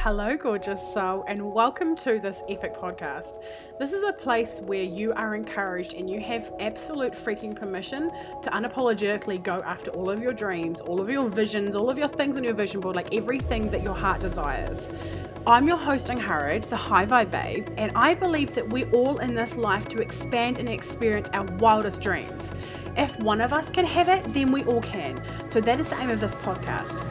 Hello, gorgeous soul, and welcome to this epic podcast. This is a place where you are encouraged and you have absolute freaking permission to unapologetically go after all of your dreams, all of your visions, all of your things on your vision board, like everything that your heart desires. I'm your host, Angharad, the High Vibe Babe, and I believe that we're all in this life to expand and experience our wildest dreams. If one of us can have it, then we all can. So that is the aim of this podcast.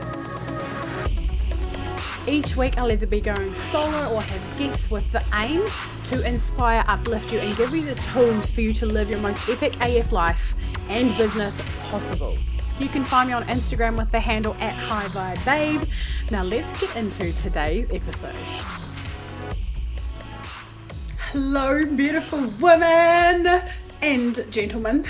Each week I'll either be going solo or have guests with the aim to inspire, uplift you and give you the tools for you to live your most epic AF life and business possible. You can find me on Instagram with the handle @HighVibeBabe. Now let's get into today's episode. Hello beautiful women and gentlemen.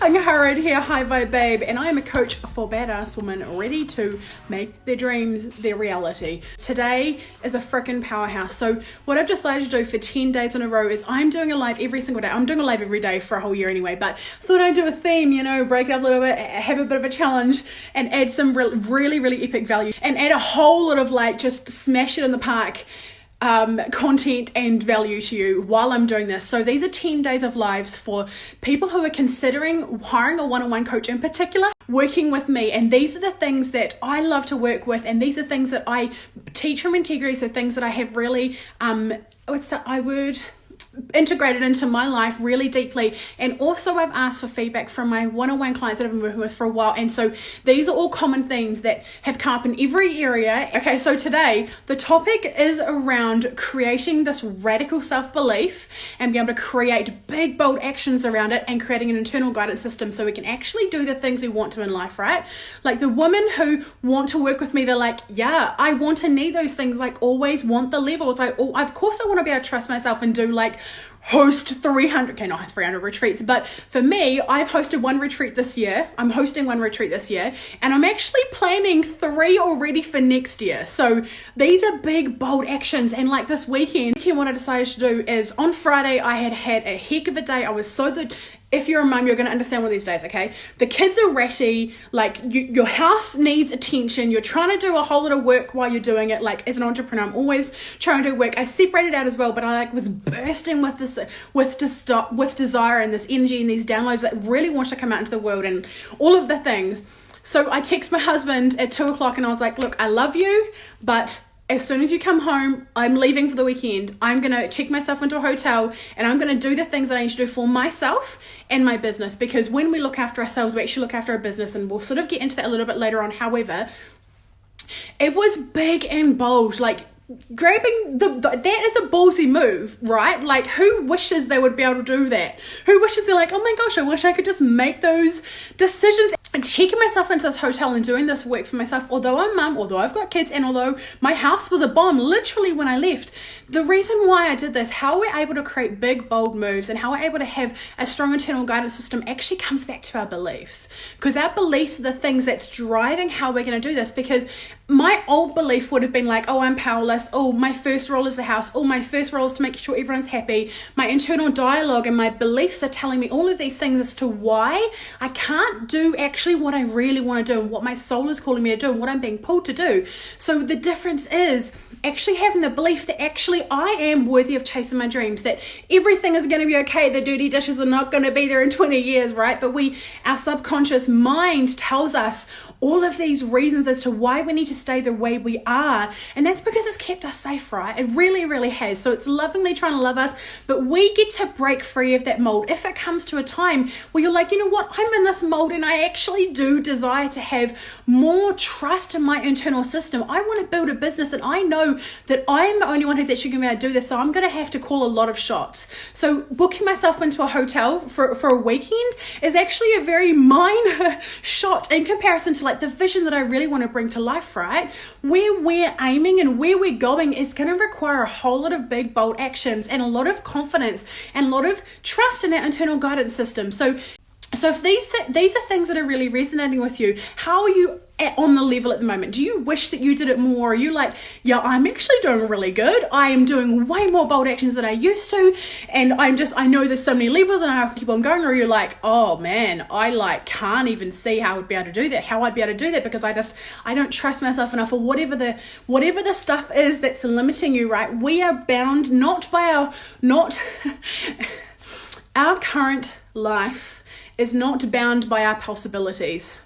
Angharad here, High Vibe Babe, and I am a coach for badass women ready to make their dreams their reality. Today is a freaking powerhouse. So what I've decided to do for 10 days in a row is I'm doing a live every single day. I'm doing a live every day for a whole year anyway, but thought I'd do a theme, break it up a little bit, have a bit of a challenge and add some really epic value and add a whole lot of just smash it in the park content and value to you while I'm doing this. So these are 10 days of lives for people who are considering hiring a one-on-one coach, in particular working with me. And these are the things that I love to work with, and these are things that I teach from integrity. So things that I have really integrated into my life really deeply. And also I've asked for feedback from my one-on-one clients that I've been working with for a while, and so these are all common themes that have come up in every area. Okay, so today the topic is around creating this radical self-belief and being able to create big bold actions around it and creating an internal guidance system so we can actually do the things we want to in life, right? Like the women who want to work with me, they're like, yeah, I want to need those things, always want the levels. Of course I want to be able to trust myself and do host 300 retreats. But for me, I've hosted one retreat this year. I'm hosting one retreat this year, and I'm actually planning 3 already for next year. So these are big, bold actions. And this weekend, what I decided to do is on Friday, I had a heck of a day. I was so good. If you're a mum, you're going to understand one of these days, okay? The kids are ratty, your house needs attention, you're trying to do a whole lot of work while you're doing it. As an entrepreneur, I'm always trying to do work. I separated out as well, but I was bursting with desire and this energy and these downloads that really want to come out into the world and all of the things. So I text my husband at 2:00 and I was like, look, I love you, but as soon as you come home, I'm leaving for the weekend. I'm going to check myself into a hotel and I'm going to do the things that I need to do for myself and my business, because when we look after ourselves, we actually look after our business, and we'll sort of get into that a little bit later on. However, it was big and bold, grabbing that is a ballsy move, right? Who wishes they would be able to do that? Who wishes they're oh my gosh, I wish I could just make those decisions. And checking myself into this hotel and doing this work for myself, although I'm mum, although I've got kids, and although my house was a bomb literally when I left, the reason why I did this, how we're able to create big, bold moves and how we're able to have a strong internal guidance system actually comes back to our beliefs. Because our beliefs are the things that's driving how we're going to do this. Because my old belief would have been oh, I'm powerless. Oh, my first role is the house. Oh, my first role is to make sure everyone's happy. My internal dialogue and my beliefs are telling me all of these things as to why I can't do actually what I really want to do and what my soul is calling me to do and what I'm being pulled to do. So the difference is actually having the belief that actually I am worthy of chasing my dreams, that everything is going to be okay. The dirty dishes are not going to be there in 20 years, right? But our subconscious mind tells us all of these reasons as to why we need to stay the way we are. And that's because it's kept us safe, right? It really has. So it's lovingly trying to love us, but we get to break free of that mold. If it comes to a time where you're you know what, I'm in this mold and I actually do desire to have more trust in my internal system. I want to build a business and I know that I'm the only one who's actually going to be able to do this. So I'm going to have to call a lot of shots. So booking myself into a hotel for a weekend is actually a very minor shot in comparison to the vision that I really want to bring to life, right? Where we're aiming and where we're going is going to require a whole lot of big, bold actions and a lot of confidence and a lot of trust in that internal guidance system. So So if these are things that are really resonating with you, how are you on the level at the moment? Do you wish that you did it more? Are you like, yeah, I'm actually doing really good. I am doing way more bold actions than I used to. And I know there's so many levels and I have to keep on going. Or you're like, oh man, I can't even see how I'd be able to do that. How I'd be able to do that because I don't trust myself enough, or whatever the stuff is that's limiting you, right? We are bound not by our current life is not bound by our possibilities.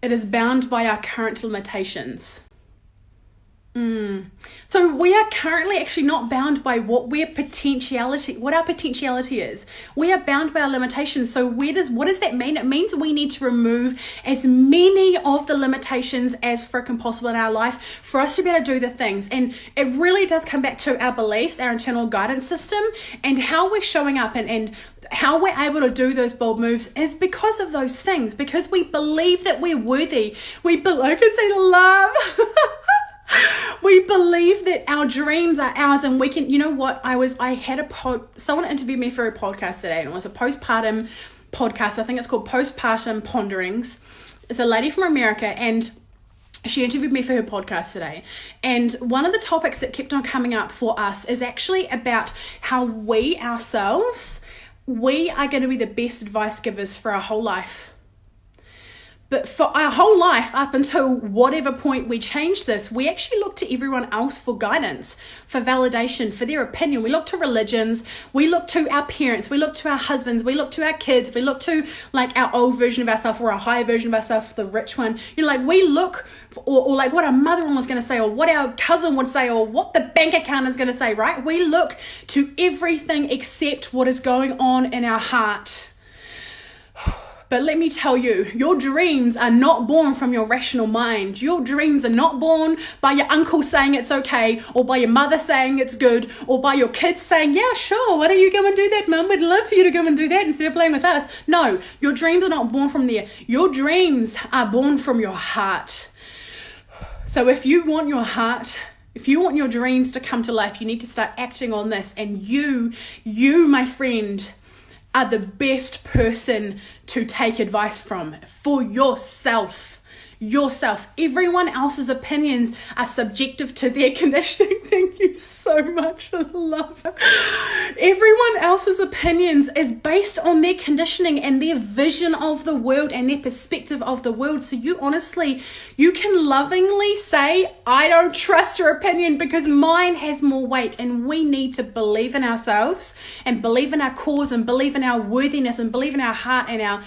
It is bound by our current limitations. So we are currently actually not bound by what our potentiality is. We are bound by our limitations. So what does that mean? It means we need to remove as many of the limitations as freaking possible in our life for us to be able to do the things. And it really does come back to our beliefs, our internal guidance system, and how we're showing up and how we're able to do those bold moves is because of those things, because we believe that we're worthy. I can see the love. We believe that our dreams are ours, and we can, you know what, I had someone interviewed me for a podcast today, and it was a postpartum podcast. I think it's called Postpartum Ponderings. It's a lady from America, and she interviewed me for her podcast today. And one of the topics that kept on coming up for us is actually about how we ourselves, we are going to be the best advice givers for our whole life. But for our whole life, up until whatever point we change this, we actually look to everyone else for guidance, for validation, for their opinion. We look to religions, we look to our parents, we look to our husbands, we look to our kids, we look to like our old version of ourselves or our higher version of ourselves, the rich one. We look, or like what our mother-in-law was going to say, or what our cousin would say, or what the bank account is going to say, right? We look to everything except what is going on in our heart. But let me tell you, your dreams are not born from your rational mind. Your dreams are not born by your uncle saying it's okay, or by your mother saying it's good, or by your kids saying, yeah, sure, why don't you go and do that, Mum? We'd love for you to go and do that instead of playing with us. No, your dreams are not born from there. Your dreams are born from your heart. So if you want your dreams to come to life, you need to start acting on this. And you, my friend, are the best person to take advice from for yourself. Everyone else's opinions are subjective to their conditioning. Thank you so much for the love. Everyone else's opinions is based on their conditioning and their vision of the world and their perspective of the world. So you can lovingly say, I don't trust your opinion because mine has more weight. And we need to believe in ourselves and believe in our cause and believe in our worthiness and believe in our heart and our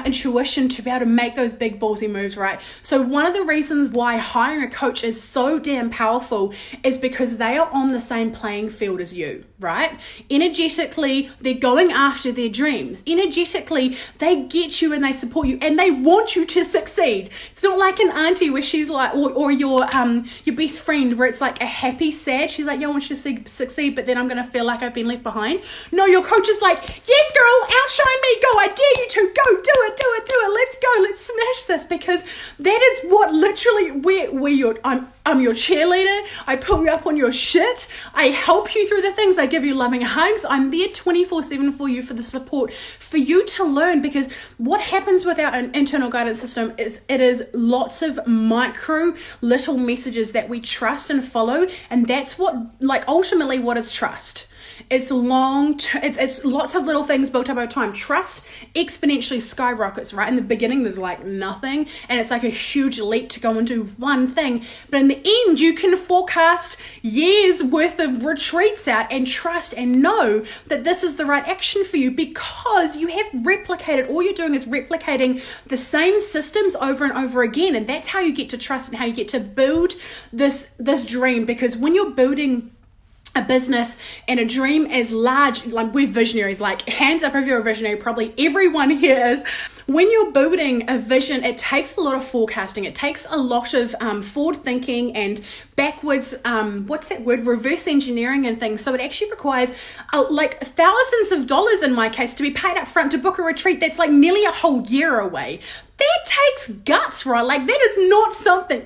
intuition to be able to make those big ballsy moves, right? So one of the reasons why hiring a coach is so damn powerful is because they are on the same playing field as you, right? Energetically, they're going after their dreams. Energetically, they get you and they support you and they want you to succeed. It's not like an auntie where she's like, or your best friend where it's like a happy sad. She's like, yeah, I want you to succeed, but then I'm going to feel like I've been left behind. No, your coach is like, yes, girl, outshine me, go, I dare you to, go, do it, let's go, let's smash this, because that is what literally, I'm your cheerleader, I pull you up on your shit, I help you through the things, I give you loving hugs, I'm there 24/7 for you, for the support, for you to learn, because what happens with our internal guidance system is it is lots of micro little messages that we trust and follow, and that's what, like, ultimately what is trust. It's it's lots of little things built up over time. Trust exponentially skyrockets, right? In the beginning, there's like nothing, and it's like a huge leap to go into one thing. But in the end, you can forecast years worth of retreats out and trust and know that this is the right action for you because you have replicated. All you're doing is replicating the same systems over and over again. And that's how you get to trust and how you get to build this dream. Because when you're building a business and a dream as large, like we're visionaries, like hands up if you're a visionary, probably everyone here is. when you're building a vision, it takes a lot of forecasting. It takes a lot of forward thinking and backwards, reverse engineering and things. So it actually requires like thousands of dollars in my case to be paid up front to book a retreat that's like nearly a whole year away. That takes guts, right? Like that is not something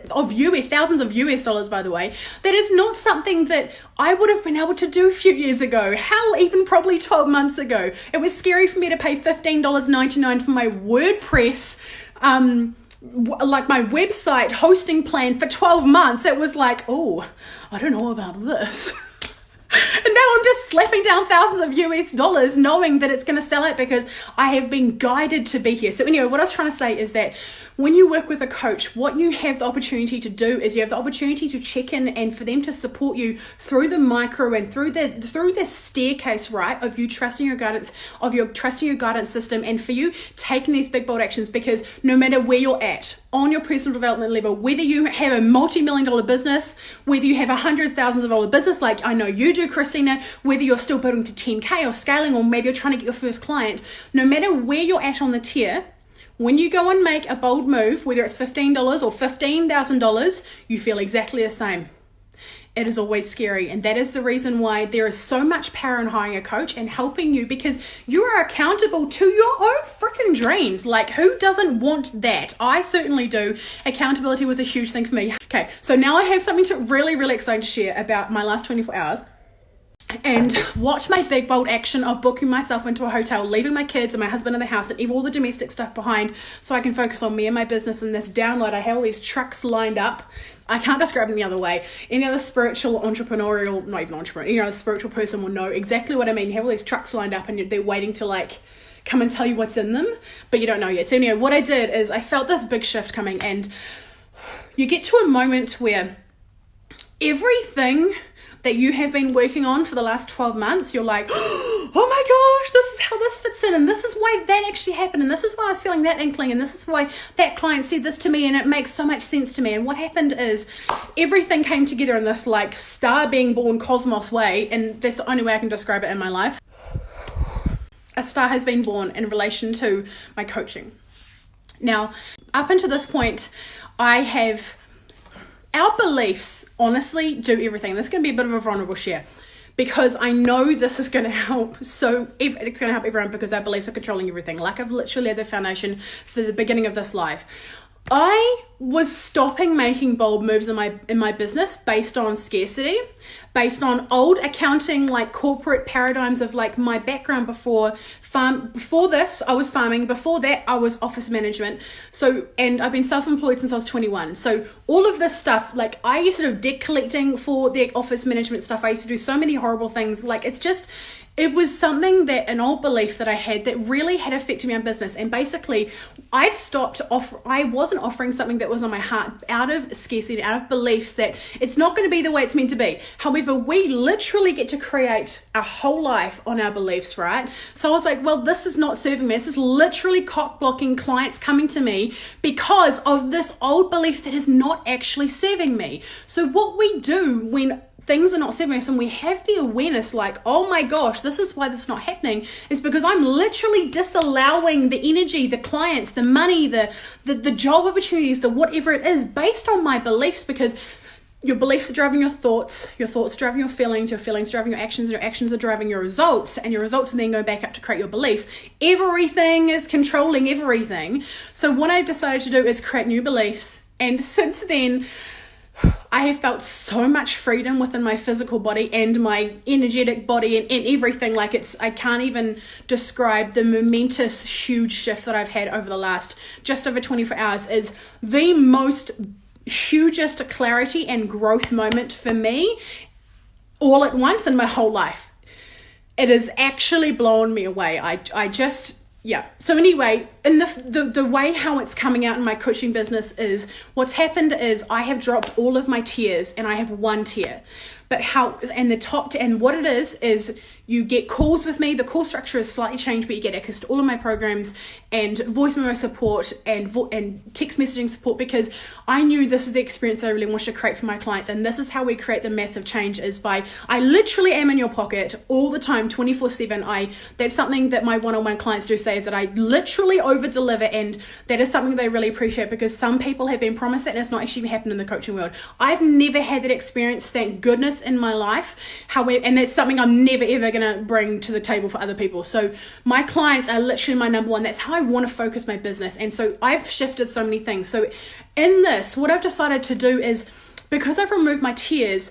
thousands of US dollars, by the way. That is not something that I would have been able to do a few years ago. Hell, even probably 12 months ago. It was scary for me to pay $15.99 for my WordPress, like my website hosting plan for 12 months. It was like, oh, I don't know about this. And now I'm just slapping down thousands of US dollars knowing that it's going to sell out because I have been guided to be here. So anyway, what I was trying to say is that when you work with a coach, what you have the opportunity to do is you have the opportunity to check in and for them to support you through the micro and through the staircase, right, of you trusting your guidance, system, and for you taking these big bold actions, because no matter where you're at on your personal development level, whether you have a multi-million-dollar business, whether you have a hundreds of thousands of dollar business like I know you do, Christina, whether you're still building to 10K or scaling, or maybe you're trying to get your first client, no matter where you're at on the tier, when you go and make a bold move, whether it's $15 or $15,000, you feel exactly the same. It is always scary. And that is the reason why there is so much power in hiring a coach and helping you, because you are accountable to your own freaking dreams. Like, who doesn't want that? I certainly do. Accountability was a huge thing for me. Okay, so now I have something really, really exciting to share about my last 24 hours. And what my big bold action of booking myself into a hotel, leaving my kids and my husband in the house and all the domestic stuff behind so I can focus on me and my business and this download. I have all these trucks lined up. I can't describe them the other way. Any other spiritual, entrepreneurial, not even entrepreneur, spiritual person will know exactly what I mean. You have all these trucks lined up and they're waiting to like come and tell you what's in them, but you don't know yet. So anyway, what I did is I felt this big shift coming, and you get to a moment where everything that you have been working on for the last 12 months, you're like, oh my gosh, this is how this fits in, and this is why that actually happened, and this is why I was feeling that inkling, and this is why that client said this to me, and it makes so much sense to me. And what happened is everything came together in this like star being born cosmos way, and that's the only way I can describe it in my life. A star has been born in relation to my coaching. Now, up until this point, our beliefs honestly do everything. This is going to be a bit of a vulnerable share because I know this is going to help. So it's going to help everyone because our beliefs are controlling everything. Like I've literally laid the foundation for the beginning of this live. I was stopping making bold moves in my business based on scarcity, based on old accounting, like corporate paradigms of like my background before this, I was farming. Before that, I was office management. So, and I've been self-employed since I was 21. So all of this stuff, like I used to do debt collecting for the office management stuff. I used to do so many horrible things. Like it was something that an old belief that I had that really had affected me on business. And basically I wasn't offering something that was on my heart out of scarcity, out of beliefs that it's not going to be the way it's meant to be. However, we literally get to create our whole life on our beliefs, right? So I was like, well, this is not serving me. This is literally cock blocking clients coming to me because of this old belief that is not actually serving me. So what we do when things are not serving us and we have the awareness like, oh my gosh, this is why this is not happening, is because I'm literally disallowing the energy, the clients, the money, the job opportunities, the whatever it is based on my beliefs, because your beliefs are driving your thoughts are driving your feelings are driving your actions, and your actions are driving your results, and your results are then going back up to create your beliefs. Everything is controlling everything. So what I've decided to do is create new beliefs, and since then, I have felt so much freedom within my physical body and my energetic body and everything. Like I can't even describe the momentous, huge shift that I've had over the last just over 24 hours. Is the most hugest clarity and growth moment for me all at once in my whole life. It has actually blown me away. So anyway, in the way how it's coming out in my coaching business is what's happened is I have dropped all of my tiers and I have one tier. but and what it is you get calls with me. The call structure is slightly changed, but you get access to all of my programs and voice memo support and text messaging support, because I knew this is the experience that I really wanted to create for my clients. And this is how we create the massive change, is by, I literally am in your pocket all the time, 24/7. That's something that my one-on-one clients do say, is that I literally over deliver, and that is something they really appreciate, because some people have been promised that and it's not actually happened in the coaching world. I've never had that experience, thank goodness, in my life. However, and that's something I'm never ever going to bring to the table for other people. So my clients are literally my number one. That's how I want to focus my business. And so I've shifted so many things. So in this, what I've decided to do is, because I've removed my tiers,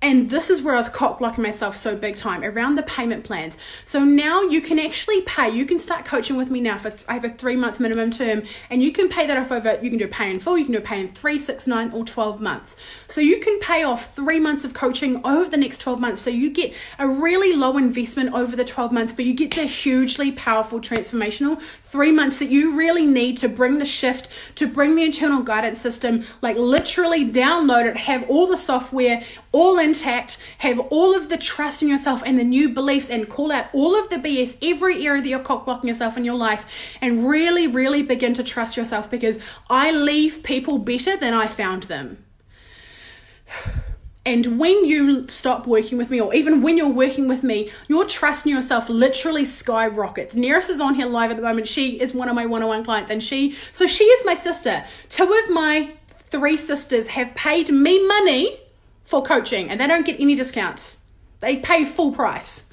and this is where I was cock blocking myself so big time around the payment plans. So now you can actually pay. You can start coaching with me now I have a 3-month minimum term, and you can pay that off over, you can do pay in full, you can do pay in 3, 6, 9, or 12 months. So you can pay off 3 months of coaching over the next 12 months. So you get a really low investment over the 12 months, but you get the hugely powerful transformational 3 months that you really need to bring the shift, to bring the internal guidance system, like literally download it, have all the software all intact, have all of the trust in yourself and the new beliefs, and call out all of the BS, every area that you're cock blocking yourself in your life, and really, really begin to trust yourself, because I leave people better than I found them. And when you stop working with me, or even when you're working with me, your trust in yourself literally skyrockets. Neris is on here live at the moment. She is one of my one-on-one clients, and she is my sister. 2 of my 3 sisters have paid me money for coaching, and they don't get any discounts. They pay full price.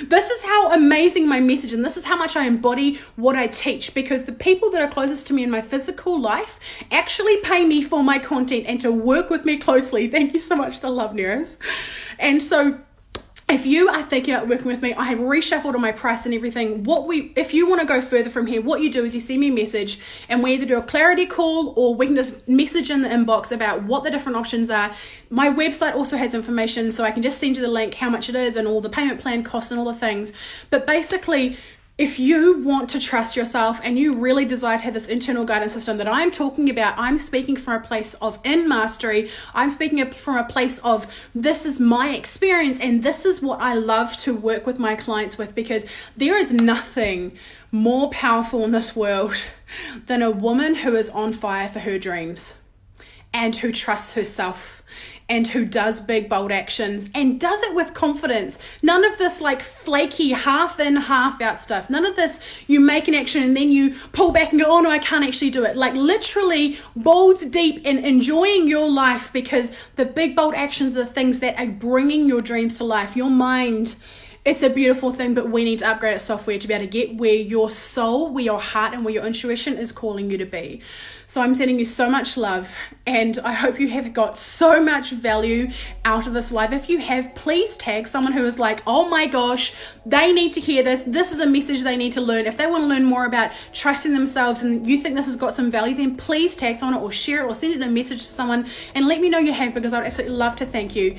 This is how amazing my message, and this is how much I embody what I teach, because the people that are closest to me in my physical life actually pay me for my content and to work with me closely. Thank you so much, the love, Neris. And so if you are thinking about working with me, I have reshuffled all my price and everything. If you want to go further from here, what you do is you send me a message, and we either do a clarity call, or we can just message in the inbox about what the different options are. My website also has information, so I can just send you the link, how much it is, and all the payment plan costs and all the things. But basically, if you want to trust yourself and you really desire to have this internal guidance system that I'm talking about, I'm speaking from a place of in mastery. I'm speaking from a place of, this is my experience, and this is what I love to work with my clients with, because there is nothing more powerful in this world than a woman who is on fire for her dreams, and who trusts herself, and who does big, bold actions, and does it with confidence. None of this like flaky half in, half out stuff. None of this, you make an action and then you pull back and go, oh no, I can't actually do it. Like literally balls deep in enjoying your life, because the big, bold actions are the things that are bringing your dreams to life. Your mind, it's a beautiful thing, but we need to upgrade its software to be able to get where your soul, where your heart, and where your intuition is calling you to be. So I'm sending you so much love, and I hope you have got so much value out of this live. If you have, please tag someone who is like, oh my gosh, they need to hear this. This is a message they need to learn. If they want to learn more about trusting themselves and you think this has got some value, then please tag someone, or share it, or send it a message to someone, and let me know you have, because I would absolutely love to thank you.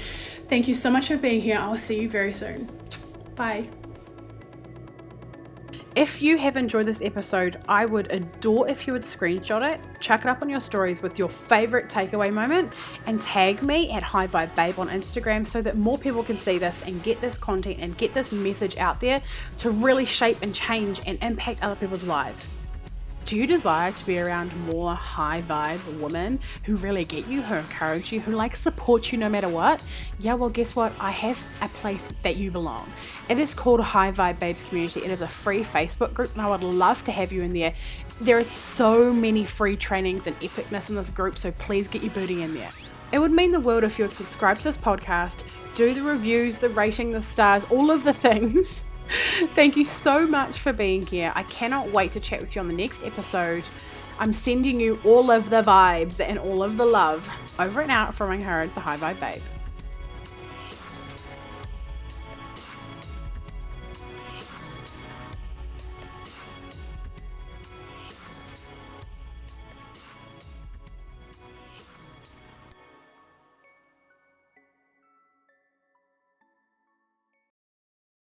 Thank you so much for being here. I will see you very soon. Bye. If you have enjoyed this episode, I would adore if you would screenshot it, chuck it up on your stories with your favorite takeaway moment, and tag me at High Vibe Babe on Instagram, so that more people can see this and get this content and get this message out there to really shape and change and impact other people's lives. Do you desire to be around more high vibe women who really get you, who encourage you, who like support you no matter what? Yeah, well, guess what? I have a place that you belong. It is called High Vibe Babes Community. It is a free Facebook group, and I would love to have you in there. There are so many free trainings and epicness in this group, so please get your booty in there. It would mean the world if you would subscribe to this podcast, do the reviews, the rating, the stars, all of the things. Thank you so much for being here. I cannot wait to chat with you on the next episode. I'm sending you all of the vibes and all of the love. Over and out from Angharad, the High Vibe Babe.